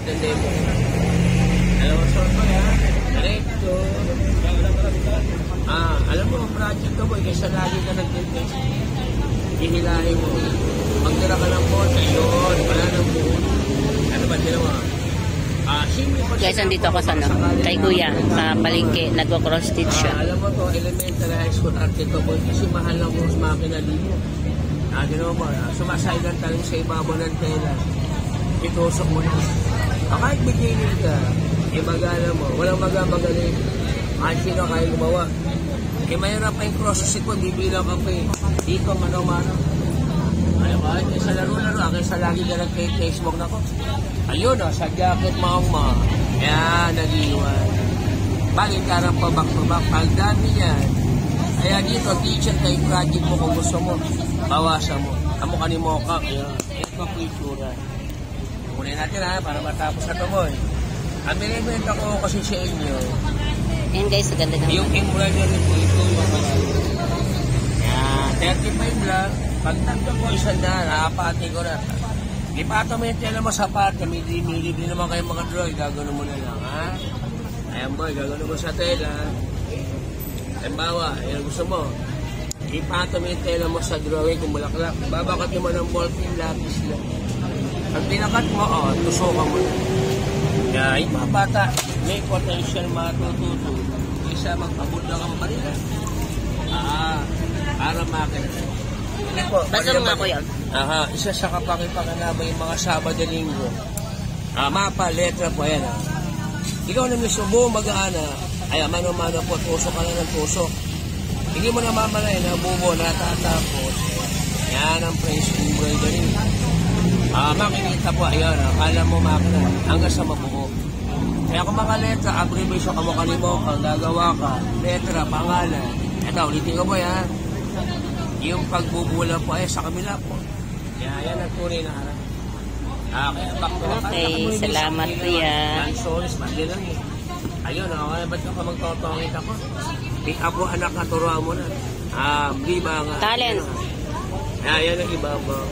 Hindi mo. Alam mo, sort ko yan. Recto. Alam mo, ang project ko, boy, kaysa lagi ka nag-test, hihilahin mo. Magtira ka ng board, ayun, wala nang buhon. Ano ba, tira mo? Guys, andito ako sa kay Kuya, sa palengke, nagko-cross stitch siya. Alam mo to, elementary high school art ito, boy, kasi mahal lang kung makina dito. Ginawa mo, sumasailan tayo sa ibabaw ng tela. Itusok mo na. Kahit bikinin ka, ibagala mo, walang magaling. Kahit sino kaya gumawa. Mayroon pa yung crosses ito, di bilang ka pa eh. Dito, mano-mano. Ayaw ba? Sa laro-laro, kaysa lagi ka nag-Facebook na ko. Ayun sa jacket maong yan, nag-iwan. Bakit karang pabak-pabak? Pagdami yan. Kaya dito, teacher kayo project mo kung gusto mo. Bawasan mo. Amo ka ni Mocha. Ito po itsura. Kunin natin para matapos na ito mo eh. Ang binibenta ko kasi sa inyo. Yan guys, ganda naman. Yung embroidery po ito. Yan, 35 lang. Pag tanto ko isang daan, nakapati ko na. Ipato mo yung tela mo sa part. Libre naman kayo mga droid. Gagano mo na lang, ha? Ayan boy, gagano mo sa tela. Halimbawa, yan gusto mo. Ipato mo yung tela mo sa drawing kung bulaklak. Babakat mo ng ballpen, lapis lang. Pag pinakat mo, tusukan mo na. Kaya yung mga bata, may potential matututo. Isa magpabud na ka mabalila. Para makita. Basta nga ko yan. Isa sa kapakipakanaba yung mga Sabado Linggo. Mapa, letra po yan. Ikaw na mismo buong mag-aana, ay mano-mano po, tusok ka na ng tusok. Hindi mo na mamalay na bubo natatapos. Yan ang French embroidery. Makinita po, ayun, akala mo makina, hanggang sa mabuo. Kaya kung mga letra, abbreviation ka mo kanimo, ang gagawa ka, letra, pangalan. Ito, ulitin ko po yan. Yung pagbubula po ay sa kabila po. Kaya yan ang tunay na harap. Okay, salamat Kuya. Yan, solis, mali lang eh. Ayun, ba't ka pa magtotongit ako? Pick up mo anak na turuan mo na. Viva nga. Talent. Yan ang ibabaw.